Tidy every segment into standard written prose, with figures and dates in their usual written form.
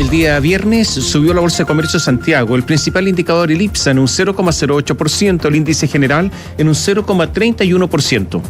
El día viernes subió la Bolsa de Comercio de Santiago, el principal indicador, el IPSA, en un 0,08%, el índice general en un 0,31%.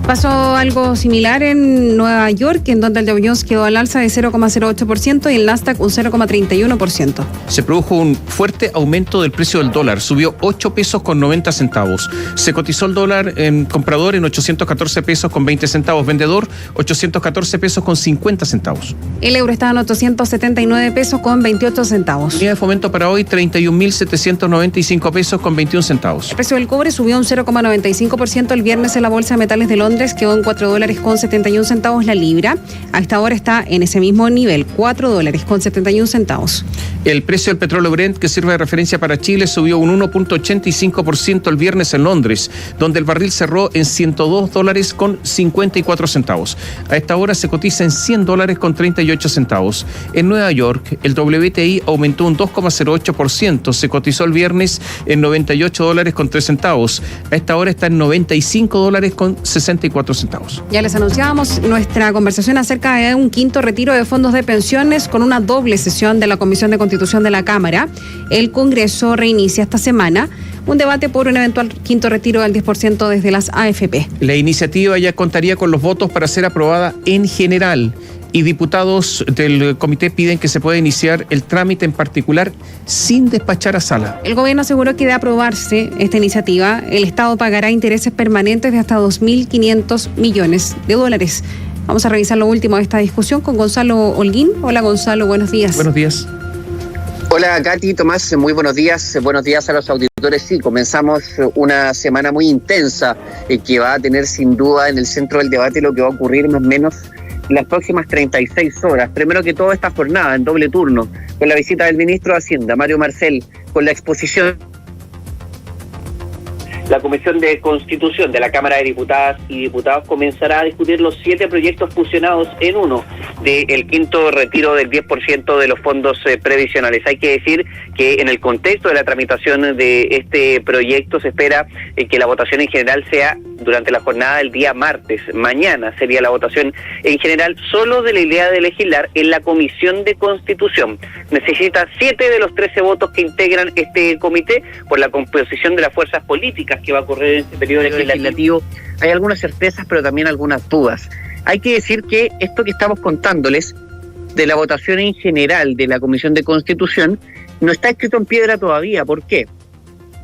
Pasó algo similar en Nueva York, en donde el Dow Jones quedó al alza de 0,08% y el Nasdaq un 0,31%. Se produjo un fuerte aumento del precio del dólar, subió 8 pesos con 90 centavos. Se cotizó el dólar en comprador en 814 pesos con 20 centavos, vendedor 814 pesos con 50 centavos. El euro está en 879 pesos con 28 centavos. Unidad de fomento para hoy, 31.795 pesos con 21 centavos. El precio del cobre subió un 0,95% el viernes en la Bolsa de Metales de Londres, quedó en $4 con 71 centavos la libra. A esta hora está en ese mismo nivel, $4 con 71 centavos. El precio del petróleo Brent, que sirve de referencia para Chile, subió un 1,85% el viernes en Londres, donde el barril cerró en $102 con 54 centavos. A esta hora se cotiza en $100 con 38 centavos. En Nueva York, el WTI aumentó un 2,08%, se cotizó el viernes en $98 con 3 centavos. A esta hora está en $95 con 64 centavos. Ya les anunciábamos nuestra conversación acerca de un quinto retiro de fondos de pensiones con una doble sesión de la Comisión de Constitución de la Cámara. El Congreso reinicia esta semana un debate por un eventual quinto retiro del 10% desde las AFP. La iniciativa ya contaría con los votos para ser aprobada en general, y diputados del comité piden que se pueda iniciar el trámite en particular sin despachar a sala. El gobierno aseguró que de aprobarse esta iniciativa, el Estado pagará intereses permanentes de hasta $2.500 millones. Vamos a revisar lo último de esta discusión con Gonzalo Holguín. Hola Gonzalo, buenos días. Buenos días. Hola Katy, Tomás, muy buenos días a los auditores. Sí, comenzamos una semana muy intensa que va a tener sin duda en el centro del debate lo que va a ocurrir más o menos las próximas 36 horas. Primero que todo, esta jornada en doble turno, con la visita del ministro de Hacienda, Mario Marcel, con la exposición. La Comisión de Constitución de la Cámara de Diputadas y Diputados comenzará a discutir los 7 proyectos fusionados en uno del quinto retiro del 10% de los fondos previsionales. Hay que decir que en el contexto de la tramitación de este proyecto se espera que la votación en general sea durante la jornada del día martes. Mañana sería la votación en general solo de la idea de legislar en la Comisión de Constitución. Necesita 7 de los 13 votos que integran este comité por la composición de las fuerzas políticas que va a ocurrir en este periodo legislativo. Hay algunas certezas, pero también algunas dudas. Hay que decir que esto que estamos contándoles de la votación en general de la Comisión de Constitución no está escrito en piedra todavía. ¿Por qué?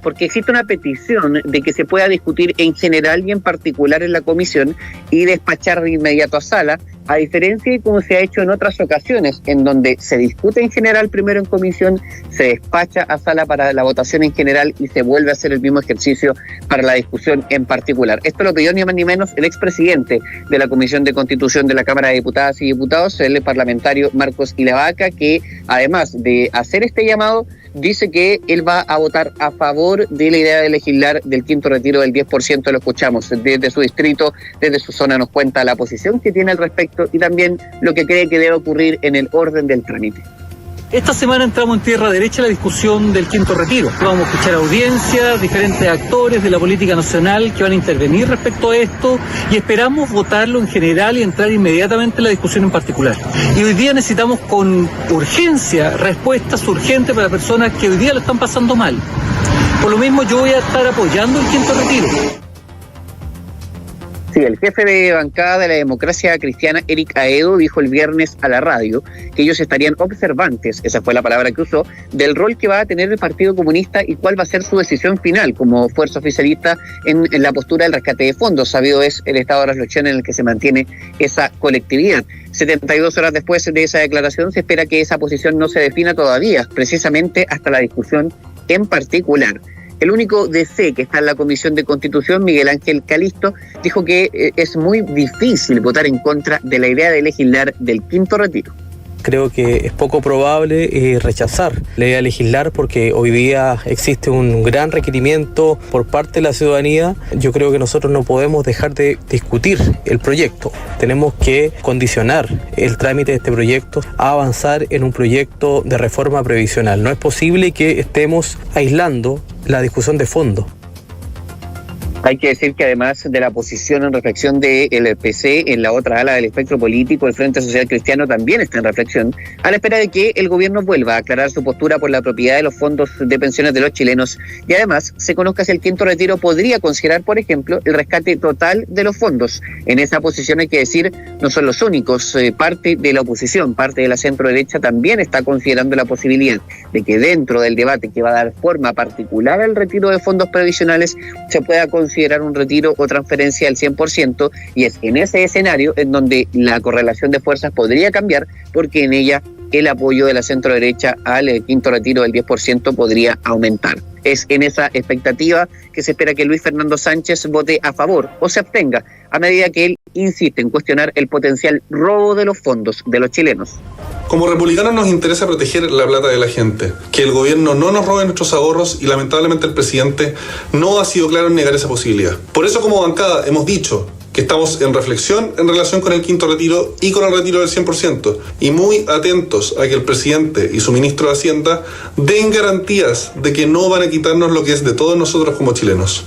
Porque existe una petición de que se pueda discutir en general y en particular en la comisión y despachar de inmediato a sala, a diferencia de como se ha hecho en otras ocasiones, en donde se discute en general primero en comisión, se despacha a sala para la votación en general y se vuelve a hacer el mismo ejercicio para la discusión en particular. Esto lo pidió ni más ni menos el expresidente de la Comisión de Constitución de la Cámara de Diputadas y Diputados, el parlamentario Marcos Ilavaca, que además de hacer este llamado, dice que él va a votar a favor de la idea de legislar del quinto retiro del 10%, lo escuchamos desde su distrito, desde su zona nos cuenta la posición que tiene al respecto y también lo que cree que debe ocurrir en el orden del trámite. Esta semana entramos en tierra derecha a la discusión del quinto retiro. Vamos a escuchar audiencias, diferentes actores de la política nacional que van a intervenir respecto a esto y esperamos votarlo en general y entrar inmediatamente en la discusión en particular. Y hoy día necesitamos con urgencia respuestas urgentes para personas que hoy día lo están pasando mal. Por lo mismo yo voy a estar apoyando el quinto retiro. Sí, el jefe de bancada de la Democracia Cristiana, Eric Aedo, dijo el viernes a la radio que ellos estarían observantes, esa fue la palabra que usó, del rol que va a tener el Partido Comunista y cuál va a ser su decisión final como fuerza oficialista en la postura del rescate de fondos. Sabido es el estado de resolución en el que se mantiene esa colectividad. 72 horas después de esa declaración se espera que esa posición no se defina todavía, precisamente hasta la discusión en particular. El único DC que está en la Comisión de Constitución, Miguel Ángel Calisto, dijo que es muy difícil votar en contra de la idea de legislar del quinto retiro. Creo que es poco probable rechazar la idea de legislar porque hoy día existe un gran requerimiento por parte de la ciudadanía. Yo creo que nosotros no podemos dejar de discutir el proyecto. Tenemos que condicionar el trámite de este proyecto a avanzar en un proyecto de reforma previsional. No es posible que estemos aislando la discusión de fondo. Hay que decir que además de la posición en reflexión del PC, en la otra ala del espectro político, el Frente Social Cristiano también está en reflexión, a la espera de que el gobierno vuelva a aclarar su postura por la propiedad de los fondos de pensiones de los chilenos y además se conozca si el quinto retiro podría considerar, por ejemplo, el rescate total de los fondos. En esa posición, hay que decir, no son los únicos. Parte de la oposición, parte de la centro derecha también está considerando la posibilidad de que dentro del debate que va a dar forma particular al retiro de fondos previsionales se pueda considerar un retiro o transferencia al 100%, y es en ese escenario en donde la correlación de fuerzas podría cambiar, porque en ella el apoyo de la centro derecha al quinto retiro del 10% podría aumentar. Es en esa expectativa que se espera que Luis Fernando Sánchez vote a favor o se abstenga, a medida que él insiste en cuestionar el potencial robo de los fondos de los chilenos. Como republicanos nos interesa proteger la plata de la gente, que el gobierno no nos robe nuestros ahorros, y lamentablemente el presidente no ha sido claro en negar esa posibilidad. Por eso, como bancada, hemos dicho que estamos en reflexión en relación con el quinto retiro y con el retiro del 100%, y muy atentos a que el presidente y su ministro de Hacienda den garantías de que no van a quitarnos lo que es de todos nosotros como chilenos.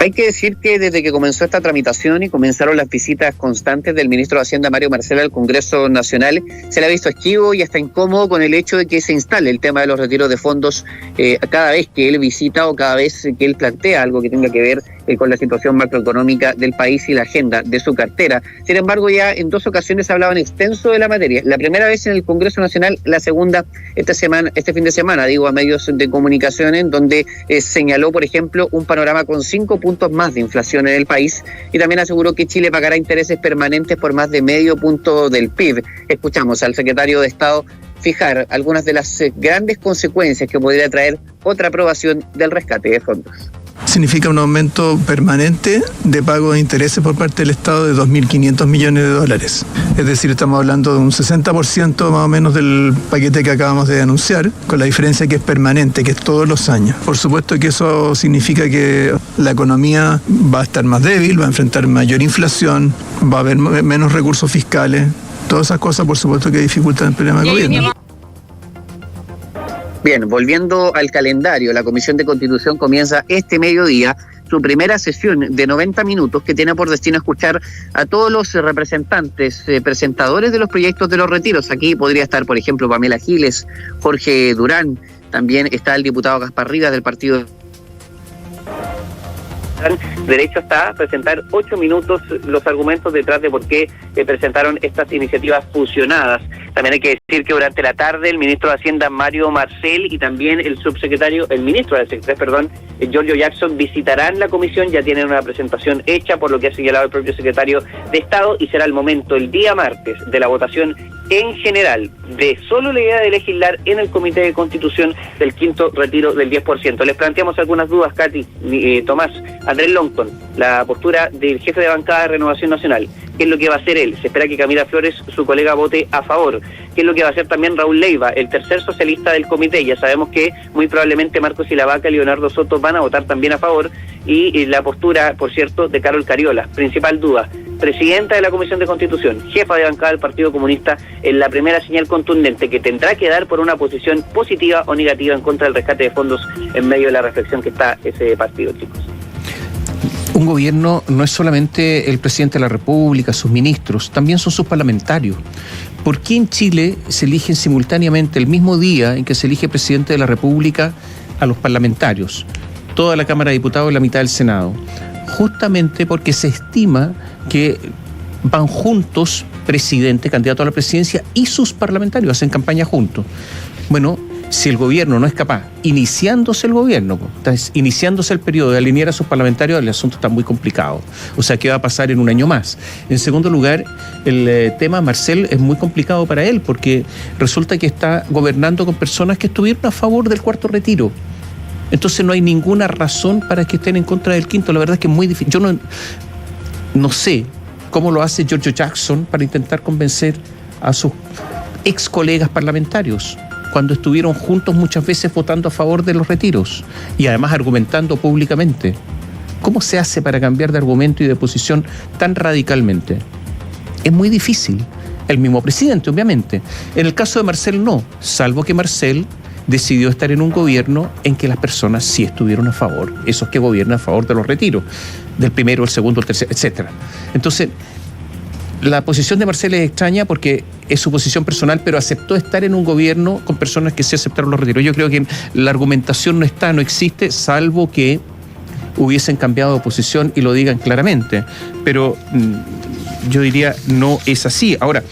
Hay que decir que desde que comenzó esta tramitación y comenzaron las visitas constantes del ministro de Hacienda, Mario Marcel, al Congreso Nacional, se le ha visto esquivo y hasta incómodo con el hecho de que se instale el tema de los retiros de fondos cada vez que él visita o cada vez que él plantea algo que tenga que ver con la situación macroeconómica del país y la agenda de su cartera. Sin embargo, ya en 2 ocasiones hablaba en extenso de la materia. La primera vez en el Congreso Nacional, la segunda este fin de semana, a medios de comunicación, en donde señaló, por ejemplo, un panorama con 5 puntos más de inflación en el país, y también aseguró que Chile pagará intereses permanentes por más de medio punto del PIB. Escuchamos al secretario de Estado fijar algunas de las grandes consecuencias que podría traer otra aprobación del rescate de fondos. Significa un aumento permanente de pago de intereses por parte del Estado de 2.500 millones de dólares. Es decir, estamos hablando de un 60% más o menos del paquete que acabamos de anunciar, con la diferencia que es permanente, que es todos los años. Por supuesto que eso significa que la economía va a estar más débil, va a enfrentar mayor inflación, va a haber menos recursos fiscales. Todas esas cosas, por supuesto, que dificultan el programa de gobierno. Bien, volviendo al calendario, la Comisión de Constitución comienza este mediodía su primera sesión de 90 minutos que tiene por destino escuchar a todos los representantes, presentadores de los proyectos de los retiros. Aquí podría estar, por ejemplo, Pamela Giles, Jorge Durán, también está el diputado Gaspar Rivas del partido. Derecho está a presentar 8 minutos los argumentos detrás de por qué presentaron estas iniciativas fusionadas. También hay que decir que durante la tarde el ministro de Hacienda, Mario Marcel, y también el ministro de Secretaría, Giorgio Jackson, visitarán la comisión. Ya tienen una presentación hecha, por lo que ha señalado el propio secretario de Estado, y será el momento, el día martes, de la votación en general de solo la idea de legislar en el Comité de Constitución del quinto retiro del 10%. Les planteamos algunas dudas, Katy, Tomás. Andrés Longton, la postura del jefe de bancada de Renovación Nacional. ¿Qué es lo que va a hacer él? Se espera que Camila Flores, su colega, vote a favor. ¿Qué es lo que va a hacer también Raúl Leiva, el tercer socialista del comité? Ya sabemos que muy probablemente Marcos Silavaca y Leonardo Soto van a votar también a favor. Y la postura, por cierto, de Carol Cariola. Principal duda: presidenta de la Comisión de Constitución, jefa de bancada del Partido Comunista, en la primera señal contundente que tendrá que dar por una posición positiva o negativa en contra del rescate de fondos en medio de la reflexión que está ese partido, chicos. Un gobierno no es solamente el presidente de la República, sus ministros, también son sus parlamentarios. ¿Por qué en Chile se eligen simultáneamente el mismo día en que se elige presidente de la República a los parlamentarios? Toda la Cámara de Diputados y la mitad del Senado. Justamente porque se estima que van juntos presidente, candidato a la presidencia, y sus parlamentarios hacen campaña juntos. Bueno, si el gobierno no es capaz, iniciándose el periodo de alinear a sus parlamentarios, el asunto está muy complicado. O sea, ¿qué va a pasar en un año más? En segundo lugar, el tema Marcel es muy complicado para él, porque resulta que está gobernando con personas que estuvieron a favor del cuarto retiro. Entonces no hay ninguna razón para que estén en contra del quinto. La verdad es que es muy difícil. Yo no sé cómo lo hace Giorgio Jackson para intentar convencer a sus ex colegas parlamentarios, cuando estuvieron juntos muchas veces votando a favor de los retiros y además argumentando públicamente. ¿Cómo se hace para cambiar de argumento y de posición tan radicalmente? Es muy difícil. El mismo presidente, obviamente. En el caso de Marcel no, salvo que Marcel decidió estar en un gobierno en que las personas sí estuvieron a favor, esos que gobiernan a favor de los retiros, del primero, el segundo, el tercero, etcétera. Entonces, la posición de Marcela es extraña porque es su posición personal, pero aceptó estar en un gobierno con personas que sí aceptaron los retiros. Yo creo que la argumentación no existe, salvo que hubiesen cambiado de posición y lo digan claramente. Pero yo diría, no es así. Ahora,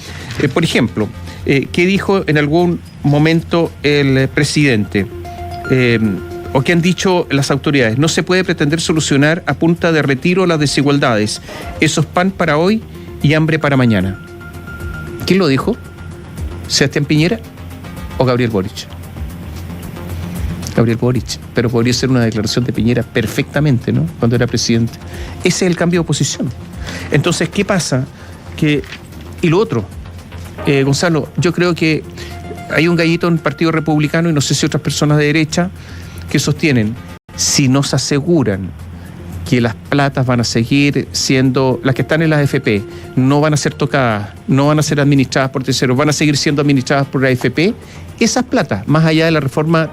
por ejemplo, ¿qué dijo en algún momento el presidente? ¿O qué han dicho las autoridades? No se puede pretender solucionar a punta de retiro las desigualdades. Eso es pan para hoy y hambre para mañana. ¿Quién lo dijo? ¿Sebastián Piñera o Gabriel Boric? Gabriel Boric, pero podría ser una declaración de Piñera perfectamente, ¿no? Cuando era presidente. Ese es el cambio de posición. Entonces, ¿qué pasa? Y lo otro, Gonzalo, yo creo que hay un gallito en el Partido Republicano y no sé si otras personas de derecha que sostienen, si nos aseguran que las platas van a seguir siendo, las que están en las AFP, no van a ser tocadas, no van a ser administradas por terceros, van a seguir siendo administradas por la AFP, esas platas, más allá de la reforma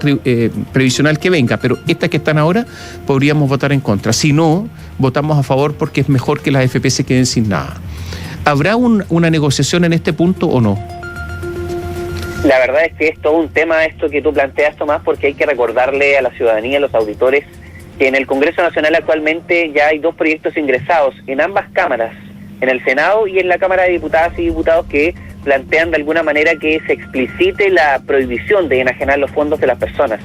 previsional que venga, pero estas que están ahora, podríamos votar en contra. Si no, votamos a favor porque es mejor que las AFP se queden sin nada. ¿Habrá una negociación en este punto o no? La verdad es que es todo un tema esto que tú planteas, Tomás, porque hay que recordarle a la ciudadanía, a los auditores, que en el Congreso Nacional actualmente ya hay 2 proyectos ingresados en ambas cámaras, en el Senado y en la Cámara de Diputadas y Diputados, que plantean de alguna manera que se explicite la prohibición de enajenar los fondos de las personas.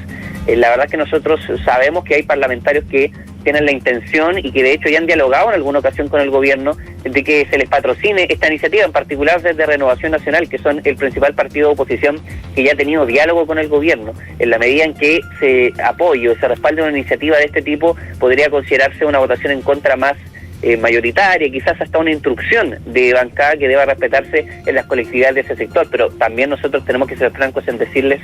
La verdad es que nosotros sabemos que hay parlamentarios que tienen la intención y que de hecho ya han dialogado en alguna ocasión con el gobierno de que se les patrocine esta iniciativa, en particular desde Renovación Nacional, que son el principal partido de oposición que ya ha tenido diálogo con el gobierno. En la medida en que se apoye o se respalde una iniciativa de este tipo, podría considerarse una votación en contra más mayoritaria, quizás hasta una instrucción de bancada que deba respetarse en las colectividades de ese sector, pero también nosotros tenemos que ser francos en decirles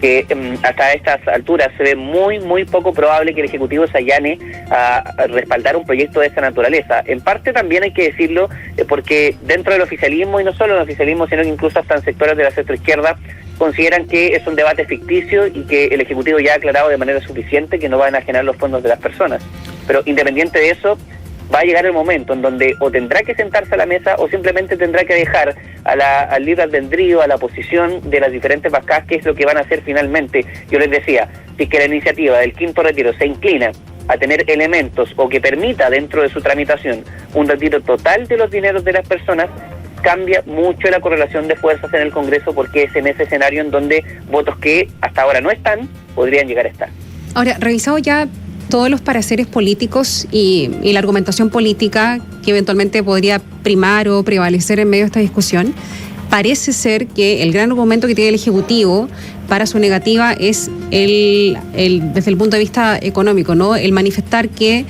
que hasta estas alturas se ve muy poco probable que el Ejecutivo se allane a respaldar un proyecto de esa naturaleza. En parte también hay que decirlo porque dentro del oficialismo, y no solo el oficialismo, sino que incluso hasta en sectores de la centroizquierda, consideran que es un debate ficticio y que el Ejecutivo ya ha aclarado de manera suficiente que no va a enajenar los fondos de las personas. Pero independiente de eso, va a llegar el momento en donde o tendrá que sentarse a la mesa o simplemente tendrá que dejar al libre albedrío, a la posición de las diferentes bancadas, que es lo que van a hacer finalmente. Yo les decía, si es que la iniciativa del quinto retiro se inclina a tener elementos o que permita dentro de su tramitación un retiro total de los dineros de las personas, cambia mucho la correlación de fuerzas en el Congreso, porque es en ese escenario en donde votos que hasta ahora no están, podrían llegar a estar. Ahora, revisado ya todos los pareceres políticos y la argumentación política que eventualmente podría primar o prevalecer en medio de esta discusión, parece ser que el gran argumento que tiene el Ejecutivo para su negativa es desde el punto de vista económico, ¿no? El manifestar que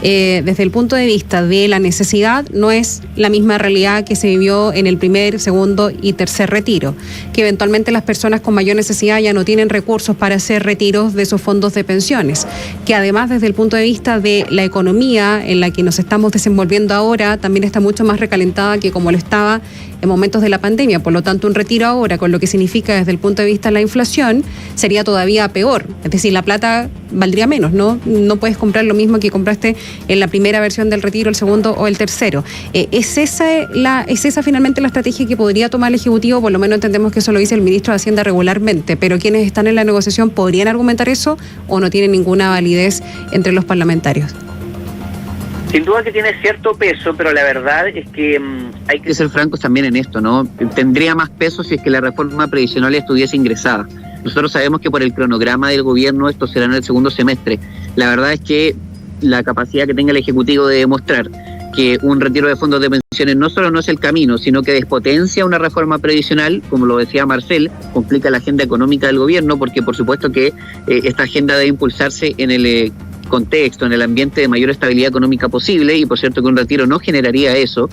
desde el punto de vista de la necesidad no es la misma realidad que se vivió en el primer, segundo y tercer retiro, que eventualmente las personas con mayor necesidad ya no tienen recursos para hacer retiros de esos fondos de pensiones, que además desde el punto de vista de la economía en la que nos estamos desenvolviendo ahora también está mucho más recalentada que como lo estaba en momentos de la pandemia. Por lo tanto, un retiro ahora, con lo que significa desde el punto de vista de la inflación, sería todavía peor. Es decir, la plata valdría menos, ¿no? No puedes comprar lo mismo que compraste en la primera versión del retiro, el segundo o el tercero. ¿Es esa finalmente la estrategia que podría tomar el Ejecutivo? Por lo menos entendemos que eso lo dice el ministro de Hacienda regularmente, pero quienes están en la negociación podrían argumentar eso o no tienen ninguna validez entre los parlamentarios. Sin duda que tiene cierto peso, pero la verdad es que hay que ser francos también en esto, ¿no? Tendría más peso si es que la reforma previsional estuviese ingresada. Nosotros sabemos que por el cronograma del gobierno esto será en el segundo semestre. La verdad es que la capacidad que tenga el Ejecutivo de demostrar que un retiro de fondos de pensiones no solo no es el camino, sino que despotencia una reforma previsional, como lo decía Marcel, complica la agenda económica del gobierno, porque por supuesto que esta agenda debe impulsarse en el contexto, en el ambiente de mayor estabilidad económica posible, y por cierto que un retiro no generaría eso.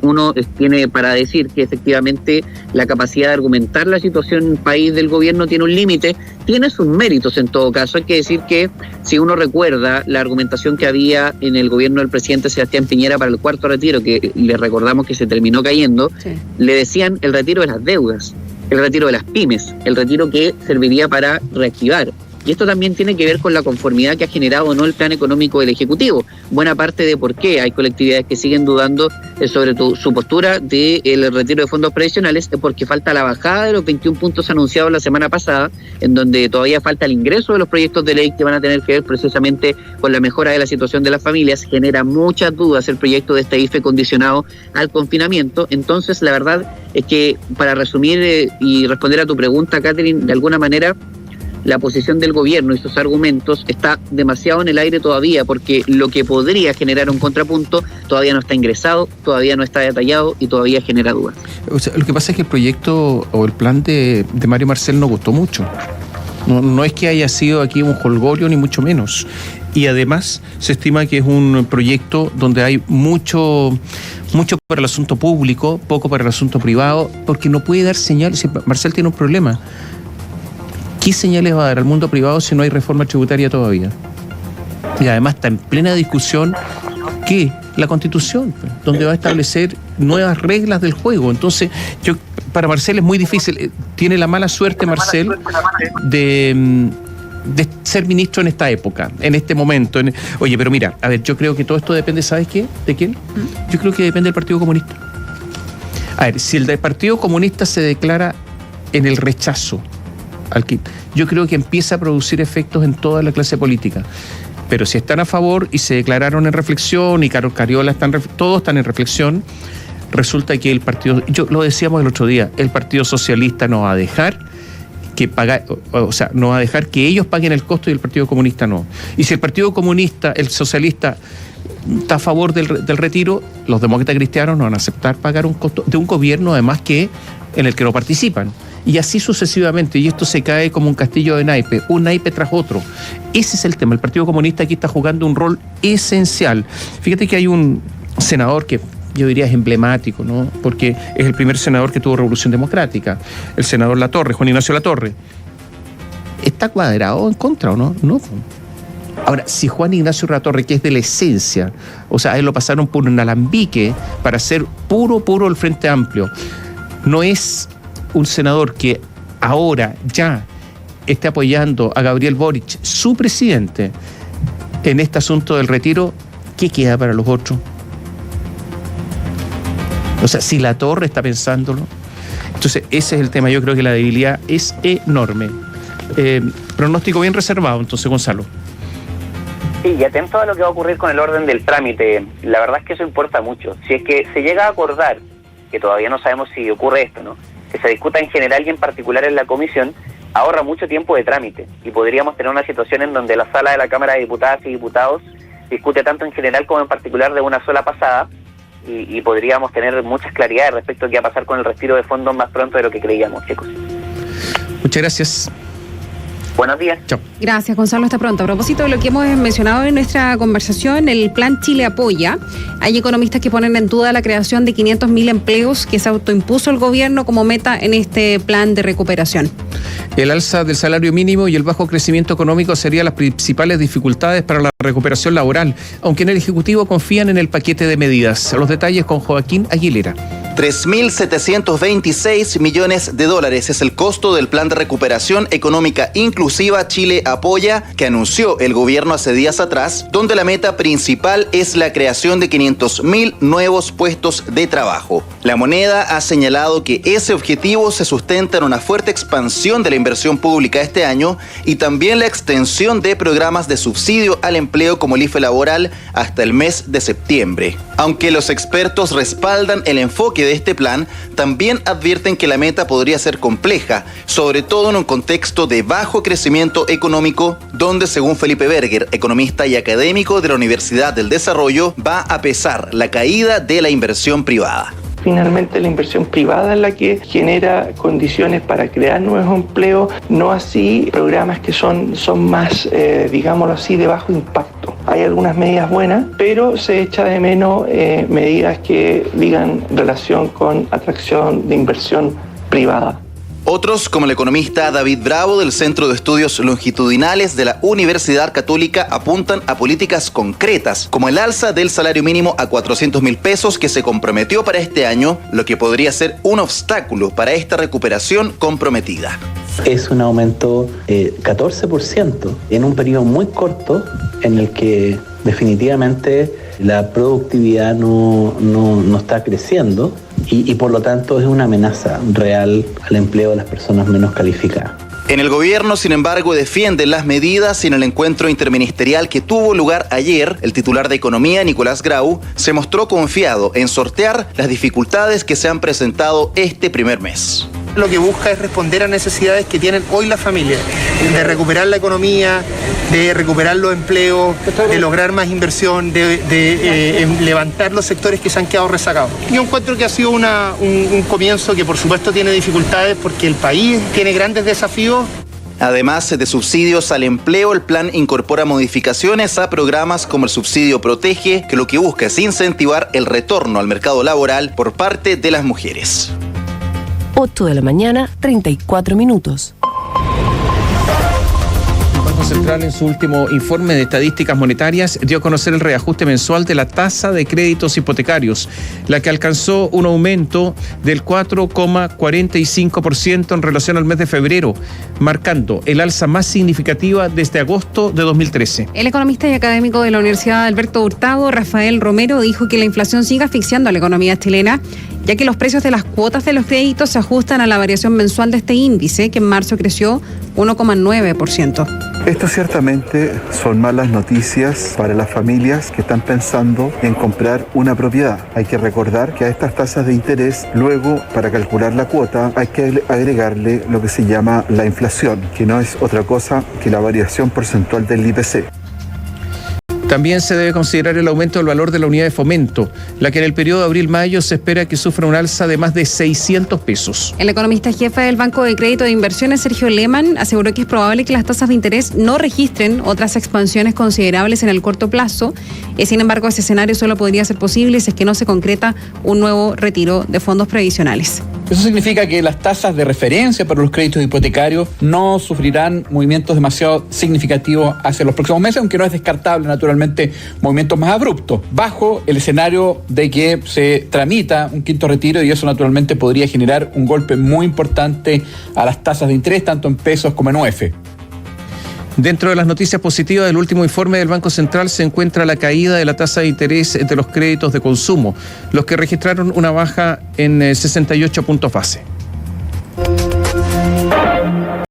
Uno tiene para decir que efectivamente la capacidad de argumentar la situación país del gobierno tiene un límite, tiene sus méritos en todo caso. Hay que decir que si uno recuerda la argumentación que había en el gobierno del presidente Sebastián Piñera para el cuarto retiro, que le recordamos que se terminó cayendo, sí, le decían el retiro de las deudas. el retiro de las pymes, el retiro que serviría para reactivar. Y esto también tiene que ver con la conformidad que ha generado o no el plan económico del Ejecutivo. Buena parte de por qué hay colectividades que siguen dudando sobre su postura del retiro de fondos previsionales es porque falta la bajada de los 21 puntos anunciados la semana pasada, en donde todavía falta el ingreso de los proyectos de ley que van a tener que ver precisamente con la mejora de la situación de las familias. Genera muchas dudas el proyecto de este IFE condicionado al confinamiento. Entonces, la verdad es que, para resumir y responder a tu pregunta, Catherine, de alguna manera, la posición del gobierno y sus argumentos está demasiado en el aire todavía, porque lo que podría generar un contrapunto todavía no está ingresado, todavía no está detallado y todavía genera dudas. O sea, lo que pasa es que el proyecto o el plan de Mario Marcel no gustó mucho. No es que haya sido aquí un jolgorio, ni mucho menos. Y además se estima que es un proyecto donde hay mucho para el asunto público, poco para el asunto privado, porque no puede dar señales. Marcel tiene un problema. ¿Qué señales va a dar al mundo privado si no hay reforma tributaria todavía? Y además está en plena discusión que la Constitución, donde va a establecer nuevas reglas del juego. Entonces, para Marcel es muy difícil. Tiene la mala suerte, Marcel, de ser ministro en esta época, en este momento. Oye, pero mira, a ver, yo creo que todo esto depende, ¿sabes qué? ¿De quién? Yo creo que depende del Partido Comunista. A ver, si el del Partido Comunista se declara en el rechazo al kit, yo creo que empieza a producir efectos en toda la clase política. Pero si están a favor y se declararon en reflexión, y Carlos Cariola todos están en reflexión, resulta que el partido, lo decíamos el otro día, el Partido Socialista no va a dejar no va a dejar que ellos paguen el costo y el Partido Comunista no. Y si el Partido Comunista, el socialista, está a favor del retiro, los demócratas cristianos no van a aceptar pagar un costo de un gobierno, además en el que no participan. Y así sucesivamente, y esto se cae como un castillo de naipes, un naipe tras otro. Ese es el tema. El Partido Comunista aquí está jugando un rol esencial. Fíjate que hay un senador que yo diría es emblemático, ¿no? Porque es el primer senador que tuvo Revolución Democrática, el senador Latorre, Juan Ignacio Latorre. ¿Está cuadrado en contra o no? No. Ahora, si Juan Ignacio Latorre, que es de la esencia, o sea, a él lo pasaron por un alambique para ser puro el Frente Amplio, no es un senador que ahora ya esté apoyando a Gabriel Boric, su presidente, en este asunto del retiro, ¿qué queda para los otros? O sea, si Latorre está pensándolo. Entonces, ese es el tema. Yo creo que la debilidad es enorme. Pronóstico bien reservado, entonces, Gonzalo. Sí, y atento a lo que va a ocurrir con el orden del trámite. La verdad es que eso importa mucho. Si es que se llega a acordar, que todavía no sabemos si ocurre esto, ¿no?, que se discuta en general y en particular en la comisión, ahorra mucho tiempo de trámite y podríamos tener una situación en donde la sala de la Cámara de Diputadas y Diputados discute tanto en general como en particular de una sola pasada y podríamos tener muchas claridades respecto a qué va a pasar con el retiro de fondos más pronto de lo que creíamos, chicos. Muchas gracias. Buenos días. Chao. Gracias, Gonzalo. Hasta pronto. A propósito de lo que hemos mencionado en nuestra conversación, el Plan Chile Apoya, hay economistas que ponen en duda la creación de 500.000 empleos que se autoimpuso el gobierno como meta en este plan de recuperación. El alza del salario mínimo y el bajo crecimiento económico serían las principales dificultades para la recuperación laboral, aunque en el Ejecutivo confían en el paquete de medidas. Los detalles con Joaquín Aguilera. 3.726 millones de dólares es el costo del Plan de Recuperación Económica Inclusiva Chile Apoya que anunció el gobierno hace días atrás, donde la meta principal es la creación de 500.000 nuevos puestos de trabajo. La moneda ha señalado que ese objetivo se sustenta en una fuerte expansión de la inversión pública este año y también la extensión de programas de subsidio al empleo como el IFE laboral hasta el mes de septiembre. Aunque los expertos respaldan el enfoque de este plan, también advierten que la meta podría ser compleja, sobre todo en un contexto de bajo crecimiento económico, donde, según Felipe Berger, economista y académico de la Universidad del Desarrollo, va a pesar la caída de la inversión privada. Finalmente la inversión privada es la que genera condiciones para crear nuevos empleos, no así programas que son más, digámoslo así, de bajo impacto. Hay algunas medidas buenas, pero se echa de menos medidas que digan relación con atracción de inversión privada. Otros, como el economista David Bravo del Centro de Estudios Longitudinales de la Universidad Católica, apuntan a políticas concretas, como el alza del salario mínimo a 400.000 pesos que se comprometió para este año, lo que podría ser un obstáculo para esta recuperación comprometida. Es un aumento 14% en un periodo muy corto en el que definitivamente la productividad no está creciendo y por lo tanto es una amenaza real al empleo de las personas menos calificadas. En el gobierno, sin embargo, defienden las medidas y en el encuentro interministerial que tuvo lugar ayer, el titular de Economía, Nicolás Grau, se mostró confiado en sortear las dificultades que se han presentado este primer mes. Lo que busca es responder a necesidades que tienen hoy las familias, de recuperar la economía, de recuperar los empleos, de lograr más inversión, de levantar los sectores que se han quedado rezagados. Yo encuentro que ha sido un comienzo que por supuesto tiene dificultades porque el país tiene grandes desafíos. Además de subsidios al empleo, el plan incorpora modificaciones a programas como el subsidio Protege, que lo que busca es incentivar el retorno al mercado laboral por parte de las mujeres. 8 de la mañana, 34 minutos. El Banco Central, en su último informe de estadísticas monetarias, dio a conocer el reajuste mensual de la tasa de créditos hipotecarios, la que alcanzó un aumento del 4,45% en relación al mes de febrero, marcando el alza más significativa desde agosto de 2013. El economista y académico de la Universidad Alberto Hurtado, Rafael Romero, dijo que la inflación sigue asfixiando a la economía chilena, ya que los precios de las cuotas de los créditos se ajustan a la variación mensual de este índice, que en marzo creció 1,9%. Esto ciertamente son malas noticias para las familias que están pensando en comprar una propiedad. Hay que recordar que a estas tasas de interés, luego, para calcular la cuota, hay que agregarle lo que se llama la inflación, que no es otra cosa que la variación porcentual del IPC. También se debe considerar el aumento del valor de la unidad de fomento, la que en el periodo de abril-mayo se espera que sufra un alza de más de 600 pesos. El economista jefe del Banco de Crédito de Inversiones, Sergio Lehmann, aseguró que es probable que las tasas de interés no registren otras expansiones considerables en el corto plazo. Sin embargo, ese escenario solo podría ser posible si es que no se concreta un nuevo retiro de fondos previsionales. Eso significa que las tasas de referencia para los créditos hipotecarios no sufrirán movimientos demasiado significativos hacia los próximos meses, aunque no es descartable, naturalmente, movimientos más abruptos, bajo el escenario de que se tramita un quinto retiro, y eso naturalmente podría generar un golpe muy importante a las tasas de interés, tanto en pesos como en UF. Dentro de las noticias positivas del último informe del Banco Central se encuentra la caída de la tasa de interés de los créditos de consumo, los que registraron una baja en 68 puntos base.